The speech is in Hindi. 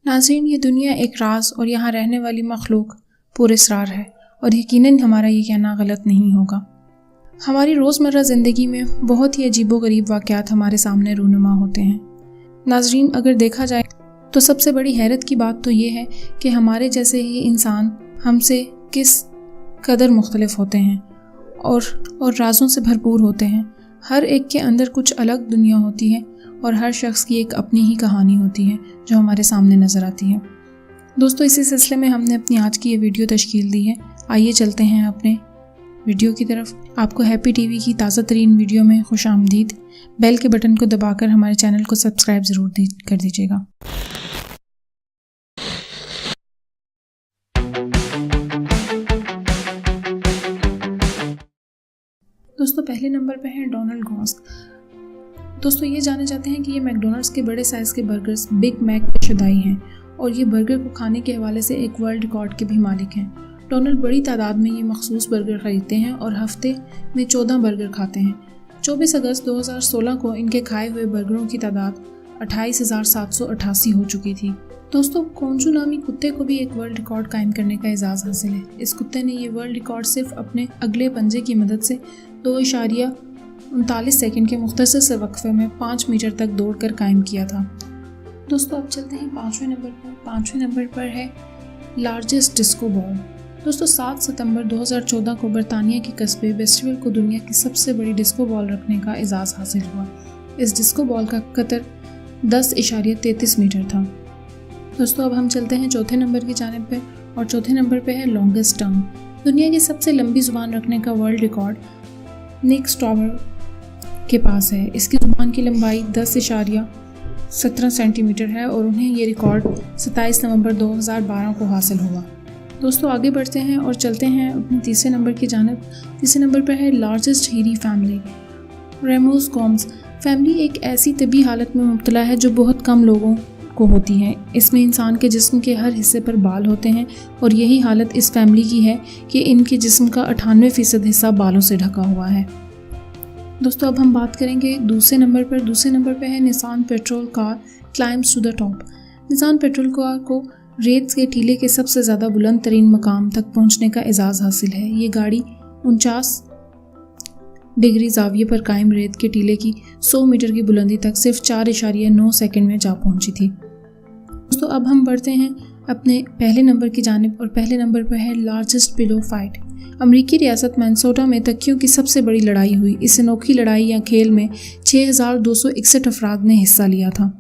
नाज़रीन, ये दुनिया एक राज और यहाँ रहने वाली मखलूक पुरअसरार है और यकीनन हमारा ये कहना गलत नहीं होगा। हमारी रोज़मर्रा ज़िंदगी में बहुत ही अजीबोगरीब वाक़यात हमारे सामने रूनुमा होते हैं। नाज़रीन, अगर देखा जाए तो सबसे बड़ी हैरत की बात तो ये है कि हमारे जैसे ही इंसान हमसे किस कदर मुख्तलिफ होते हैं और राज़ों से भरपूर होते हैं। हर एक के अंदर कुछ अलग दुनिया होती है और हर शख्स की एक अपनी ही कहानी होती है जो हमारे सामने नज़र आती है। दोस्तों, इसी सिलसिले में हमने अपनी आज की ये वीडियो तश्कील दी है। आइए चलते हैं अपने वीडियो की तरफ। आपको हैप्पी टीवी की ताज़ा तरीन वीडियो में खुश आमदीद। बेल के बटन को दबाकर हमारे चैनल को सब्सक्राइब ज़रूर कर दीजिएगा। दोस्तों, पहले नंबर पर है डोनाल्ड घोस्ट। दोस्तों, ये जाने जाते हैं कि ये मैकडोनल्ड्स के बड़े साइज़ के बर्गर्स बिग मैक के शुदाई हैं और ये बर्गर को खाने के हवाले से एक वर्ल्ड रिकॉर्ड के भी मालिक हैं। डोनाल्ड बड़ी तादाद में ये मखसूस बर्गर ख़रीदते हैं और हफ्ते में 14 बर्गर खाते हैं। 24 अगस्त 2016 को इनके खाए हुए बर्गरों की तादाद 28,788 हो चुकी थी। दोस्तों, कोंजू नामी कुत्ते को भी एक वर्ल्ड रिकॉर्ड कायम करने का एजाज़ हासिल है। इस कुत्ते ने ये वर्ल्ड रिकॉर्ड सिर्फ अपने अगले पंजे की मदद से 2.39 सेकंड के मुख्तसर से वक्फे में 5 मीटर तक दौड़कर कायम किया था। दोस्तों, अब चलते हैं 5वें नंबर पर। 5वें नंबर पर है लार्जेस्ट डिस्को बॉल। दोस्तों, 7 सितंबर 2014 को बरतानिया के कस्बे वेस्टविल को दुनिया की सबसे बड़ी डिस्को बॉल रखने का एजाज़ हासिल हुआ। इस डिस्को बॉल का कतर 10.33 मीटर था। दोस्तों, अब हम चलते हैं चौथे नंबर की जानिब पे और चौथे नंबर पे है लॉन्गेस्ट टंग। दुनिया की सबसे लंबी ज़ुबान रखने का वर्ल्ड रिकॉर्ड निक स्टॉवर के पास है। इसकी ज़ुबान की लंबाई 10.17 सेंटीमीटर है और उन्हें ये रिकॉर्ड 27 नवंबर 2012 को हासिल हुआ। दोस्तों, आगे बढ़ते हैं और चलते हैं अपने तीसरे नंबर की जानिब। तीसरे नंबर पर है लार्जेस्ट हीरी फैमिली। रेमोस गोम्स फैमिली एक ऐसी तबी हालत में मुब्तला है जो बहुत कम लोगों को होती है। इसमें इंसान के जिस्म के हर हिस्से पर बाल होते हैं और यही हालत इस फैमिली की है कि इनके जिस्म का 98% हिस्सा बालों से ढका हुआ है। दोस्तों, अब हम बात करेंगे दूसरे नंबर पर। दूसरे नंबर पर है Nissan petrol car climbs to the top. Nissan petrol car को रेत के टीले के सबसे ज़्यादा बुलंद तरीन मकाम तक पहुंचने का एजाज़ हासिल है। ये गाड़ी 49 डिग्री जाविये पर कायम रेत के टीले की 100 मीटर की बुलंदी तक सिर्फ 4.9 सेकंड में जा पहुंची थी। दोस्तों, अब हम बढ़ते हैं अपने पहले नंबर की जानिब और पहले नंबर पर है लार्जेस्ट पिलो फाइट। अमेरिकी रियासत मिनेसोटा में तकियों की सबसे बड़ी लड़ाई हुई। इस अनोखी लड़ाई या खेल में 6,261 अफराद ने हिस्सा लिया था।